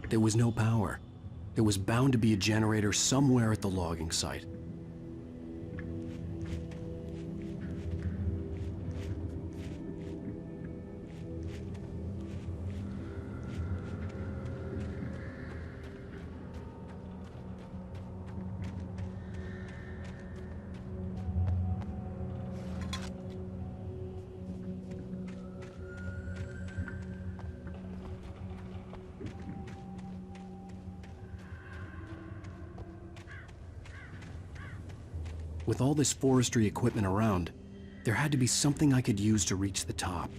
There was no power. There was bound to be a generator somewhere at the logging site. With all this forestry equipment around, there had to be something I could use to reach the top.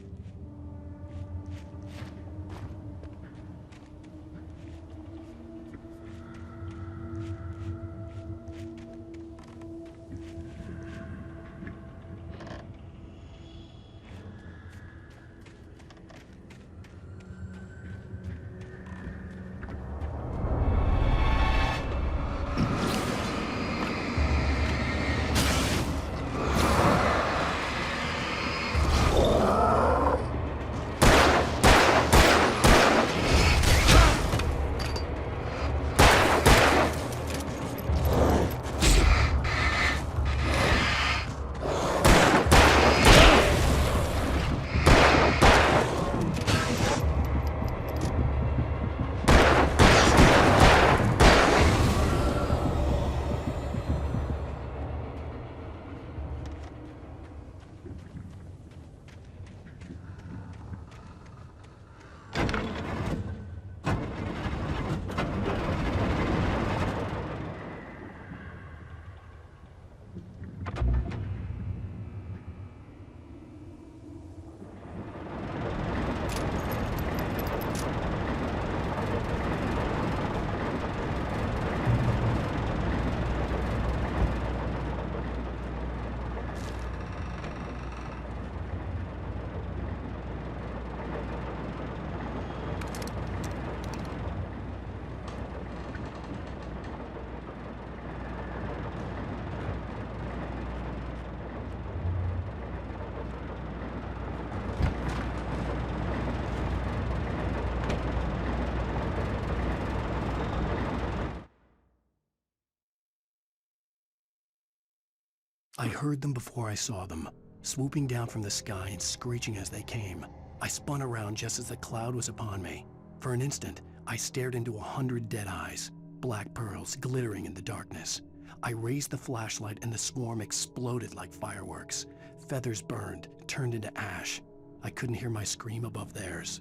I heard them before I saw them, swooping down from the sky and screeching as they came. I spun around just as the cloud was upon me. For an instant, I stared into 100 dead eyes, black pearls glittering in the darkness. I raised the flashlight and the swarm exploded like fireworks. Feathers burned, turned into ash. I couldn't hear my scream above theirs.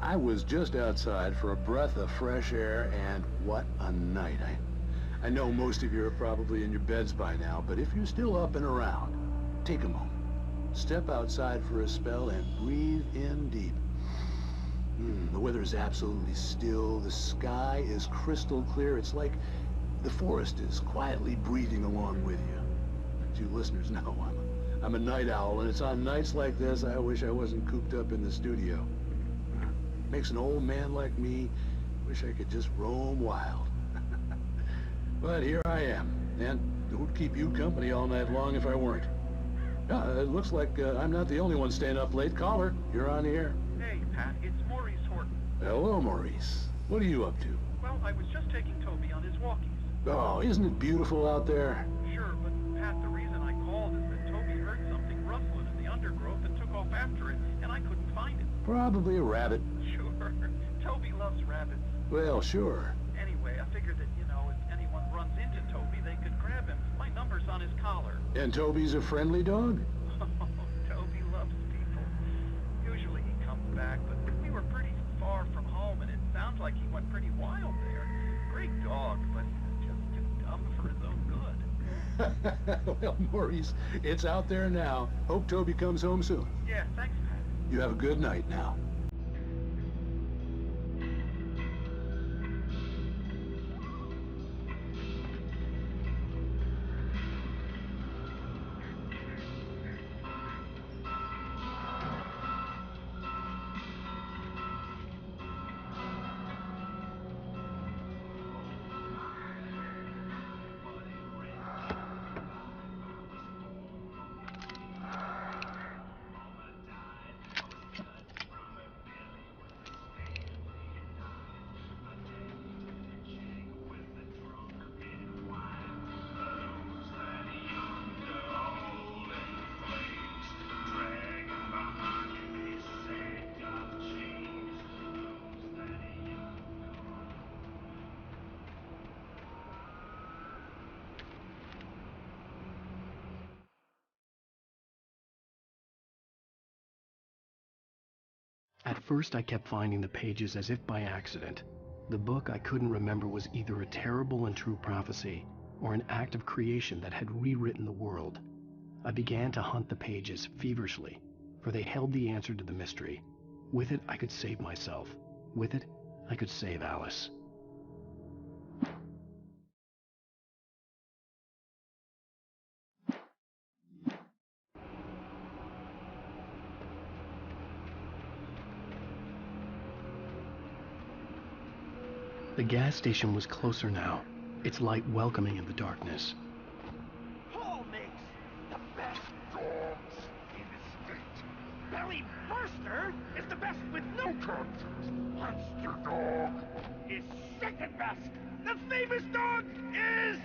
I was just outside for a breath of fresh air, and what a night. I know most of you are probably in your beds by now, but if you're still up and around, take a moment. Step outside for a spell and breathe in deep. The weather is absolutely still. The sky is crystal clear. It's like the forest is quietly breathing along with you. As you listeners know, I'm a night owl, and it's on nights like this I wish I wasn't cooped up in the studio. Makes an old man like me wish I could just roam wild. But here I am, and it would keep you company all night long if I weren't. It looks like I'm not the only one staying up late. Caller, you're on the air. Hey, Pat, it's Maurice Horton. Hello, Maurice. What are you up to? Well, I was just taking Toby on his walkies. Oh, isn't it beautiful out there? Sure, but Pat, the reason I called is that Toby heard something rustling in the undergrowth and took off after it, and I couldn't find it. Probably a rabbit. Sure. Toby loves rabbits. Well, sure. Anyway, I figured that, if anyone runs into Toby, they could grab him. My number's on his collar. And Toby's a friendly dog? Toby loves people. Usually he comes back, but we were pretty far from home, and it sounds like he went pretty wild there. Great dog, but just too dumb for his own good. Well, Maurice, it's out there now. Hope Toby comes home soon. Yeah, thanks, Pat. You have a good night now. At first, I kept finding the pages as if by accident. The book I couldn't remember was either a terrible and true prophecy or an act of creation that had rewritten the world. I began to hunt the pages feverishly, for they held the answer to the mystery. With it, I could save myself. With it, I could save Alice. The gas station was closer now, its light welcoming in the darkness. Paul makes the best dogs in the state. Belly Burster is the best with no contest. Monster Dog is second best. The famous dog is...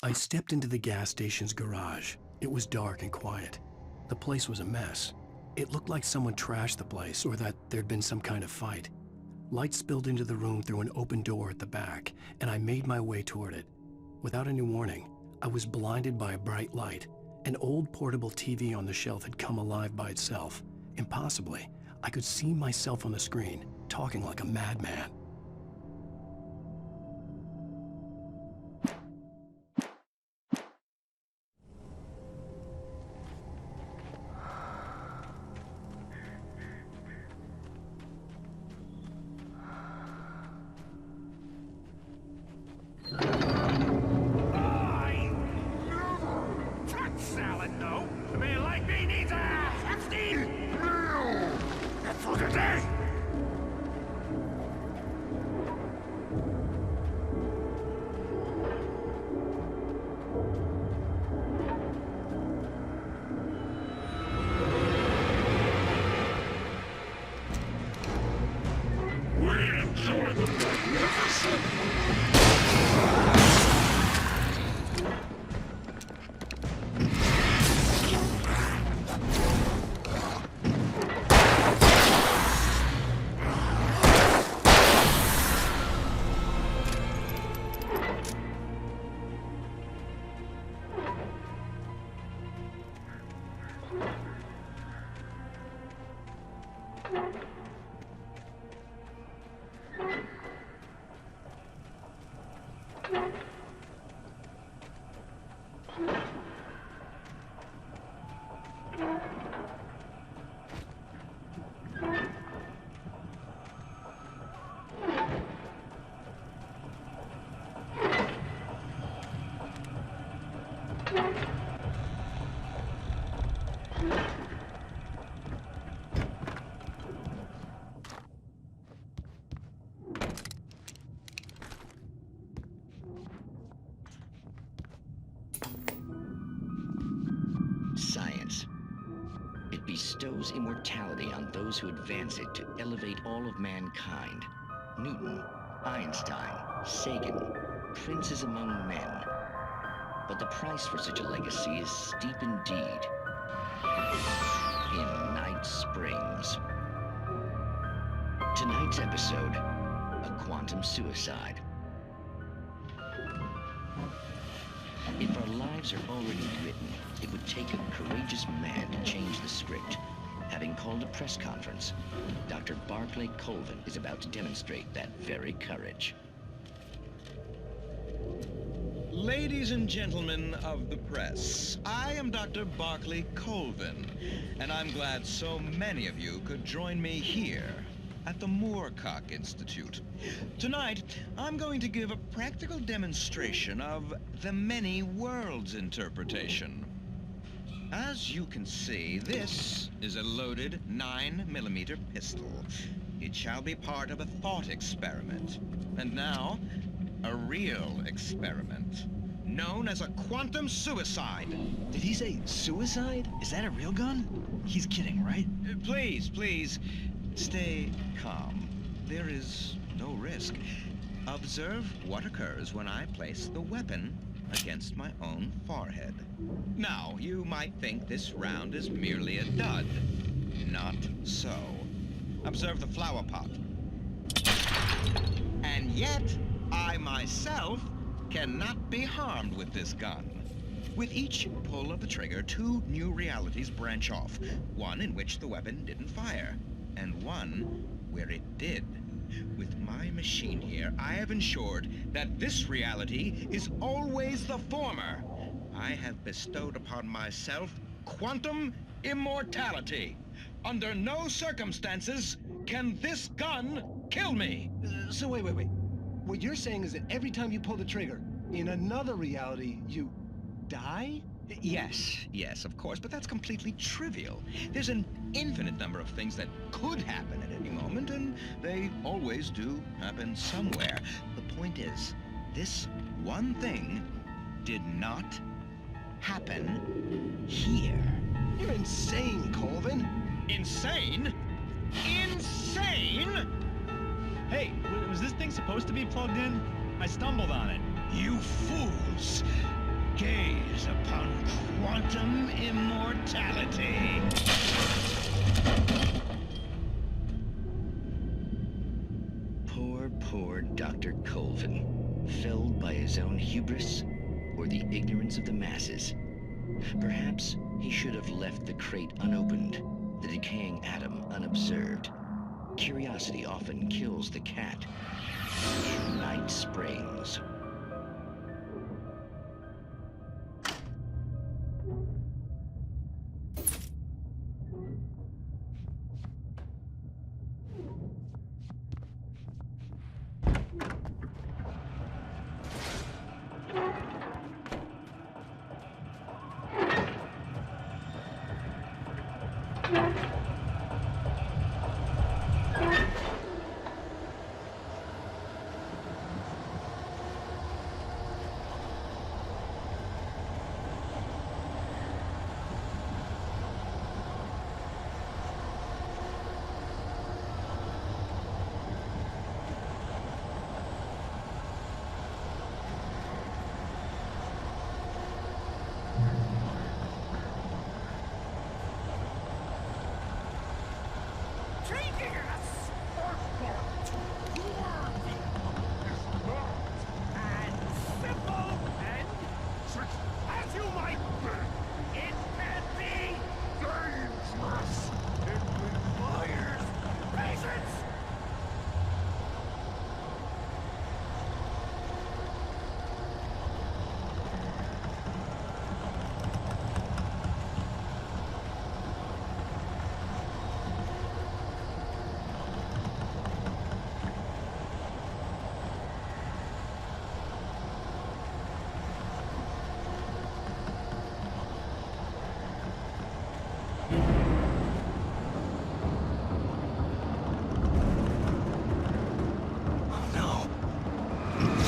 I stepped into the gas station's garage. It was dark and quiet. The place was a mess. It looked like someone trashed the place or that there'd been some kind of fight. Light spilled into the room through an open door at the back, and I made my way toward it. Without any warning, I was blinded by a bright light. An old portable TV on the shelf had come alive by itself. Impossibly, I could see myself on the screen, talking like a madman. Salad, no. A man like me needs a hefty meal for the day. We enjoy the magnificent. Science. It bestows immortality on those who advance it to elevate all of mankind. Newton, Einstein, Sagan, princes among men. But the price for such a legacy is steep indeed. In Night Springs. Tonight's episode, a quantum suicide. If our lives are already written, it would take a courageous man to change the script. Having called a press conference, Dr. Barclay Colvin is about to demonstrate that very courage. Ladies and gentlemen of the press, I am Dr. Barclay Colvin, and I'm glad so many of you could join me here at the Moorcock Institute. Tonight, I'm going to give a practical demonstration of the many worlds interpretation. As you can see, this is a loaded 9mm pistol. It shall be part of a thought experiment. And now, a real experiment, known as a quantum suicide. Did he say suicide? Is that a real gun? He's kidding, right? Please, stay calm. There is no risk. Observe what occurs when I place the weapon against my own forehead. Now, you might think this round is merely a dud. Not so. Observe the flower pot. And yet, I myself cannot be harmed with this gun. With each pull of the trigger, two new realities branch off. One in which the weapon didn't fire, and one where it did. With my machine here, I have ensured that this reality is always the former. I have bestowed upon myself quantum immortality. Under no circumstances can this gun kill me. So wait. What you're saying is that every time you pull the trigger, in another reality, you die? Yes, of course, but that's completely trivial. There's an infinite number of things that could happen at any moment, and they always do happen somewhere. The point is, this one thing did not happen here. You're insane, Colvin. Insane? Insane? Hey, was this thing supposed to be plugged in? I stumbled on it. You fools! gaze upon quantum immortality. Poor Dr. Colvin, felled by his own hubris or the ignorance of the masses. Perhaps he should have left the crate unopened, the decaying atom unobserved. Curiosity often kills the cat. Night Springs. Changing us! Worthwhile! Worthy is not and simple and tricky as you might be. It can be dangerous. It requires patience.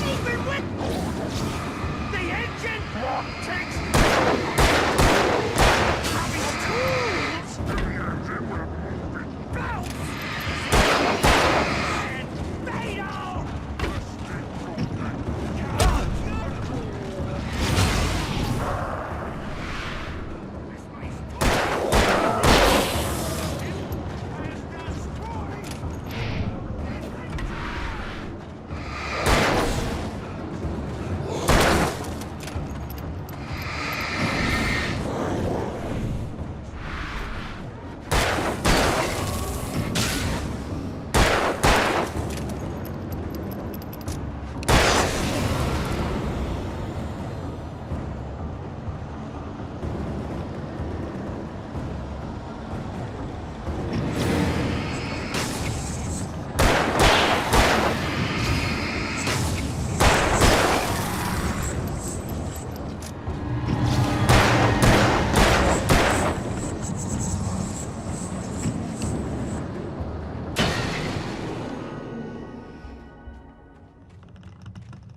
Open with the engine block takes having tools to the engine will move it bounce and fatal.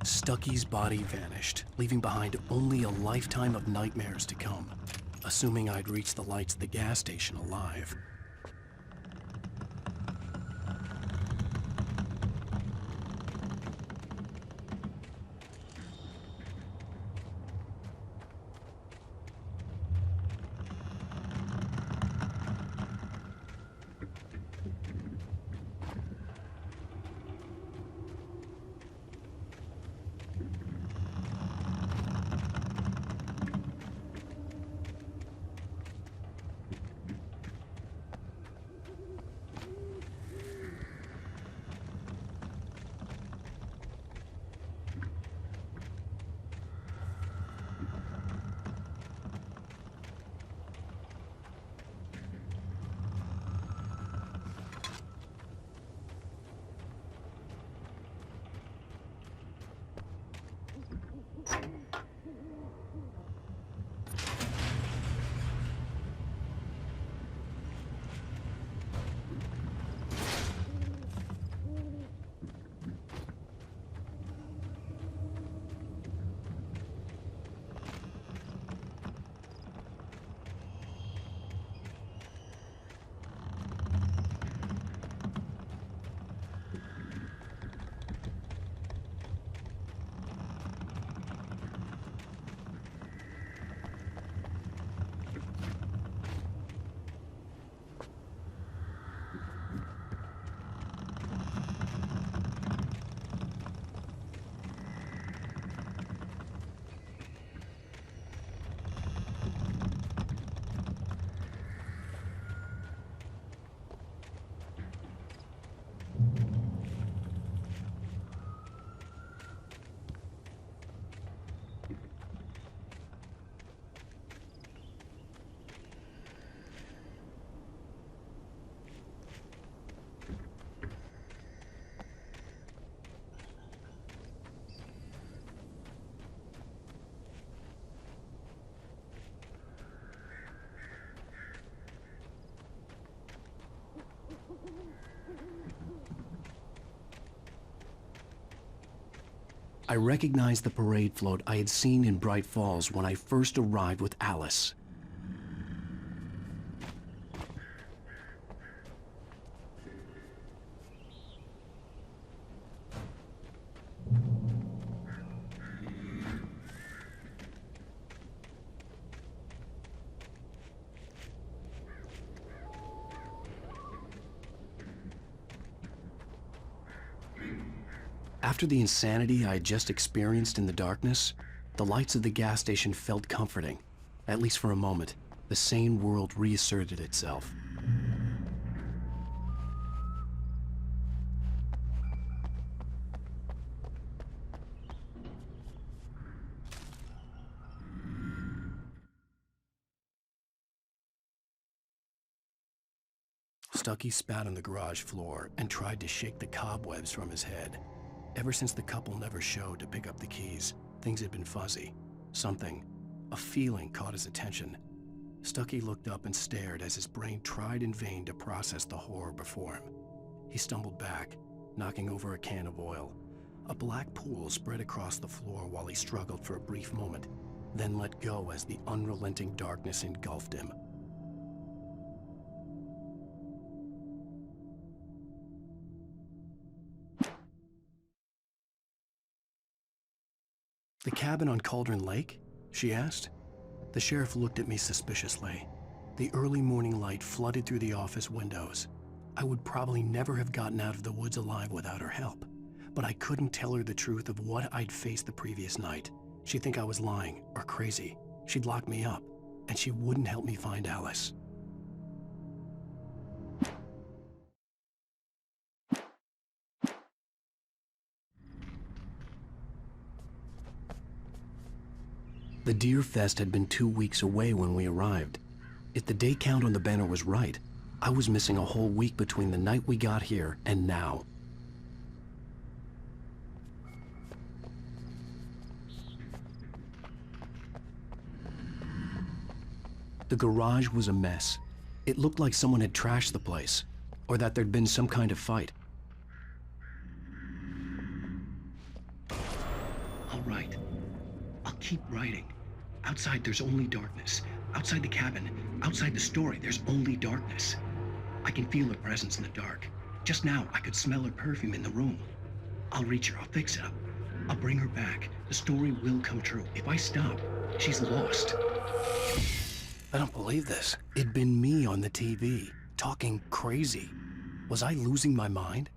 Stucky's body vanished, leaving behind only a lifetime of nightmares to come, assuming I'd reached the lights at the gas station alive. I recognized the parade float I had seen in Bright Falls when I first arrived with Alice. After the insanity I had just experienced in the darkness, the lights of the gas station felt comforting. At least for a moment, the sane world reasserted itself. Stucky spat on the garage floor and tried to shake the cobwebs from his head. Ever since the couple never showed to pick up the keys, things had been fuzzy. Something, a feeling caught his attention. Stucky looked up and stared as his brain tried in vain to process the horror before him. He stumbled back, knocking over a can of oil. A black pool spread across the floor while he struggled for a brief moment, then let go as the unrelenting darkness engulfed him. "The cabin on Cauldron Lake?" she asked. The sheriff looked at me suspiciously. The early morning light flooded through the office windows. I would probably never have gotten out of the woods alive without her help, but I couldn't tell her the truth of what I'd faced the previous night. She'd think I was lying or crazy. She'd lock me up, and she wouldn't help me find Alice. The Deer Fest had been 2 weeks away when we arrived. If the day count on the banner was right, I was missing a whole week between the night we got here and now. The garage was a mess. It looked like someone had trashed the place, or that there'd been some kind of fight. I'll write. I'll keep writing. Outside, there's only darkness. Outside the cabin, outside the story, there's only darkness. I can feel her presence in the dark. Just now, I could smell her perfume in the room. I'll reach her, I'll fix it up. I'll bring her back. The story will come true. If I stop, she's lost. I don't believe this. It'd been me on the TV, talking crazy. Was I losing my mind?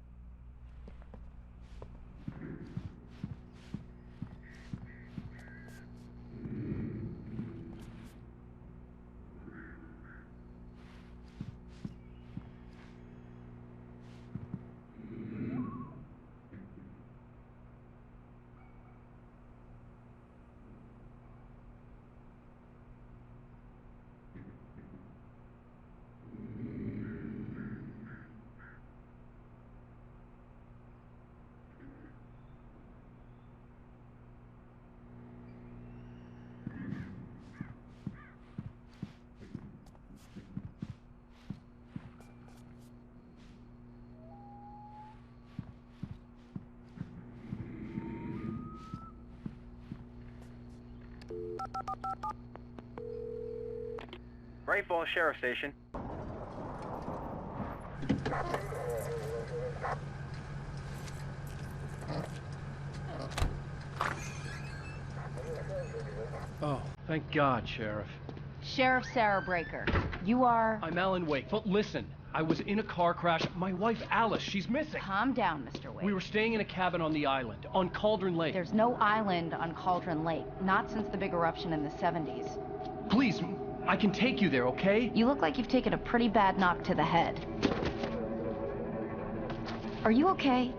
Great Falls Sheriff Station. Oh, thank God, Sheriff. Sheriff Sarah Breaker. You are... I'm Alan Wake. But listen, I was in a car crash. My wife, Alice, she's missing. Calm down, Mr. Wake. We were staying in a cabin on the island, on Cauldron Lake. There's no island on Cauldron Lake. Not since the big eruption in the 70s. Please, I can take you there, okay? You look like you've taken a pretty bad knock to the head. Are you okay?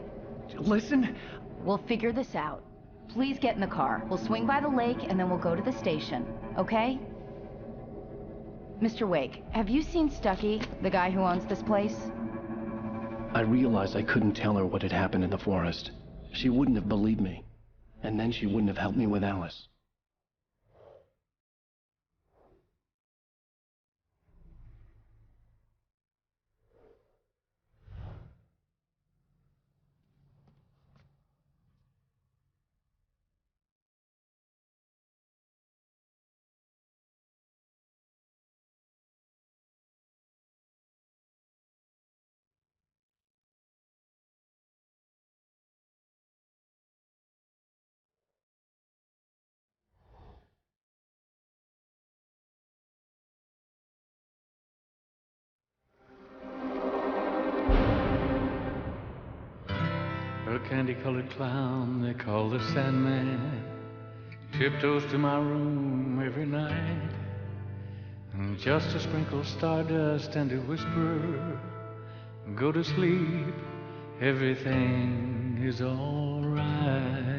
Listen. We'll figure this out. Please get in the car. We'll swing by the lake and then we'll go to the station, okay? Mr. Wake, have you seen Stucky, the guy who owns this place? I realized I couldn't tell her what had happened in the forest. She wouldn't have believed me. And then she wouldn't have helped me with Alice. A candy-colored clown they call the Sandman tiptoes to my room every night, and just to sprinkle stardust and to whisper, go to sleep, everything is all right.